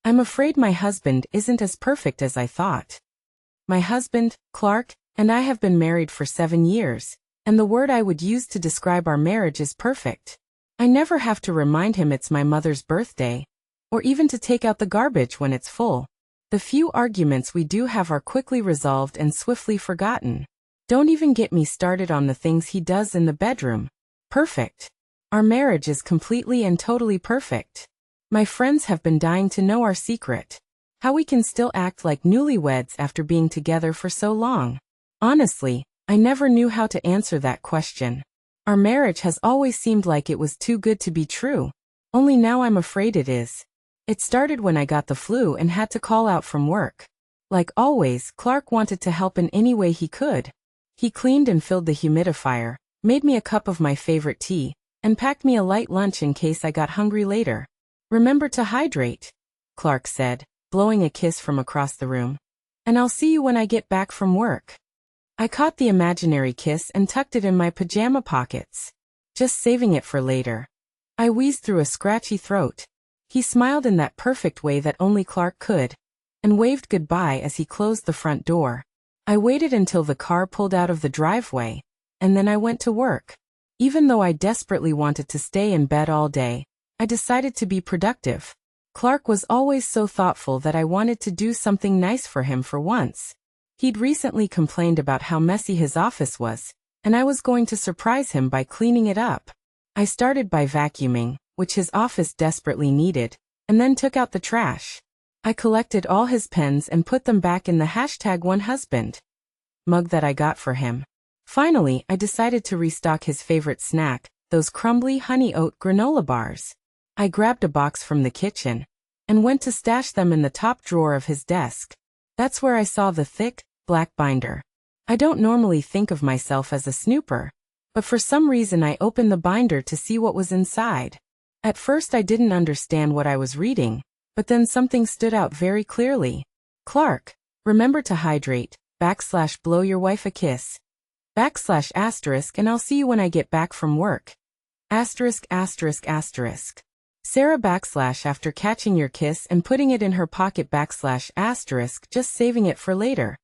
I'm afraid my husband isn't as perfect as I thought. My husband, Clark, and I have been married for 7 years, and the word I would use to describe our marriage is perfect. I never have to remind him it's my mother's birthday, or even to take out the garbage when it's full. The few arguments we do have are quickly resolved and swiftly forgotten. Don't even get me started on the things he does in the bedroom. Perfect. Our marriage is completely and totally perfect. My friends have been dying to know our secret. How we can still act like newlyweds after being together for so long. Honestly, I never knew how to answer that question. Our marriage has always seemed like it was too good to be true. Only now I'm afraid it is. It started when I got the flu and had to call out from work. Like always, Clark wanted to help in any way he could. He cleaned and filled the humidifier, made me a cup of my favorite tea, and packed me a light lunch in case I got hungry later. Remember to hydrate, Clark said, blowing a kiss from across the room. And I'll see you when I get back from work. I caught the imaginary kiss and tucked it in my pajama pockets. Just saving it for later. I wheezed through a scratchy throat. He smiled in that perfect way that only Clark could, and waved goodbye as he closed the front door. I waited until the car pulled out of the driveway, and then I went to work. Even though I desperately wanted to stay in bed all day, I decided to be productive. Clark was always so thoughtful that I wanted to do something nice for him for once. He'd recently complained about how messy his office was, and I was going to surprise him by cleaning it up. I started by vacuuming, which his office desperately needed, and then took out the trash. I collected all his pens and put them back in the #OneHusband mug that I got for him. Finally, I decided to restock his favorite snack, those crumbly honey oat granola bars. I grabbed a box from the kitchen and went to stash them in the top drawer of his desk. That's where I saw the thick, black binder. I don't normally think of myself as a snooper, but for some reason I opened the binder to see what was inside. At first I didn't understand what I was reading, but then something stood out very clearly. Clark, remember to hydrate, / blow your wife a kiss, / and I'll see you when I get back from work. ******. Sarah / after catching your kiss and putting it in her pocket / just saving it for later.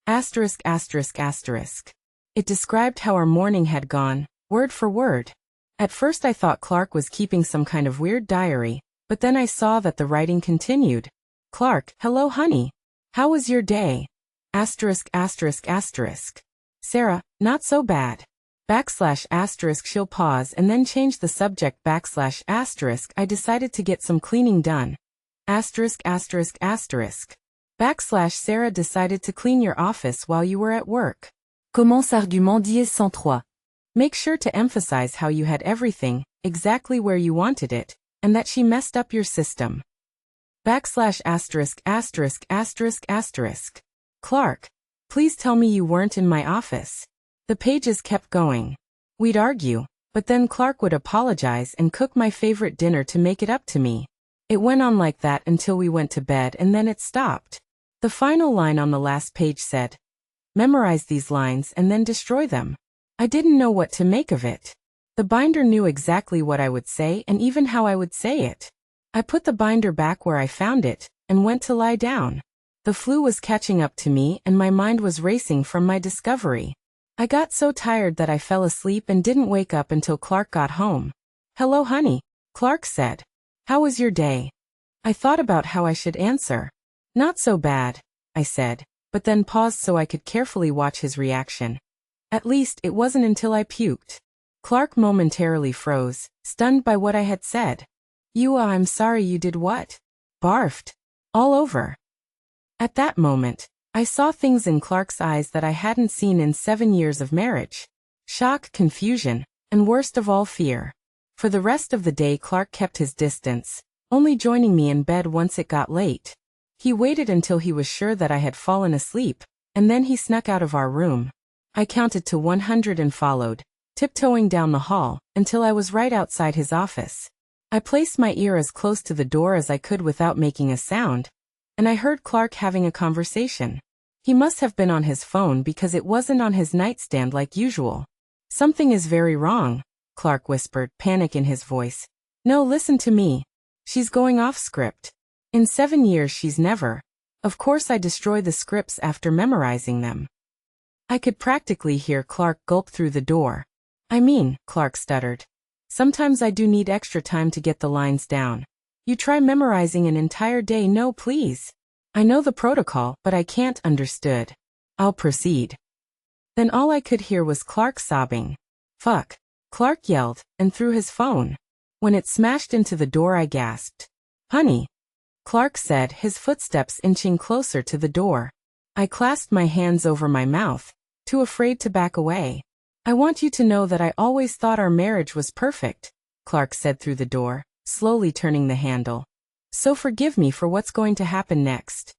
*****. It described how our morning had gone, word for word. At first I thought Clark was keeping some kind of weird diary, but then I saw that the writing continued. Clark, hello honey. How was your day? *****. Sarah, not so bad. / she'll pause and then change the subject / I decided to get some cleaning done. *****. Sarah decided to clean your office while you were at work. Commence argument 103. Make sure to emphasize how you had everything, exactly where you wanted it, and that she messed up your system. *****. Clark, please tell me you weren't in my office. The pages kept going. We'd argue, but then Clark would apologize and cook my favorite dinner to make it up to me. It went on like that until we went to bed and then it stopped. The final line on the last page said, memorize these lines and then destroy them. I didn't know what to make of it. The binder knew exactly what I would say and even how I would say it. I put the binder back where I found it and went to lie down. The flu was catching up to me and my mind was racing from my discovery. I got so tired that I fell asleep and didn't wake up until Clark got home. Hello honey, Clark said. How was your day? I thought about how I should answer. Not so bad, I said, but then paused so I could carefully watch his reaction. At least it wasn't until I puked. Clark momentarily froze, stunned by what I had said. I'm sorry you did what? Barfed. All over. At that moment, I saw things in Clark's eyes that I hadn't seen in 7 years of marriage. Shock, confusion, and worst of all fear. For the rest of the day Clark kept his distance, only joining me in bed once it got late. He waited until he was sure that I had fallen asleep, and then he snuck out of our room. I counted to 100 and followed, tiptoeing down the hall, until I was right outside his office. I placed my ear as close to the door as I could without making a sound, and I heard Clark having a conversation. He must have been on his phone because it wasn't on his nightstand like usual. Something is very wrong, Clark whispered, panic in his voice. No, listen to me. She's going off script. In 7 years she's never. Of course I destroy the scripts after memorizing them. I could practically hear Clark gulp through the door. I mean, Clark stuttered. Sometimes I do need extra time to get the lines down. You try memorizing an entire day. No, please. I know the protocol, but I can't. Understood. I'll proceed. Then all I could hear was Clark sobbing. Fuck. Clark yelled, and threw his phone. When it smashed into the door I gasped. Honey. Clark said, his footsteps inching closer to the door. I clasped my hands over my mouth, too afraid to back away. I want you to know that I always thought our marriage was perfect, Clark said through the door, slowly turning the handle. So forgive me for what's going to happen next.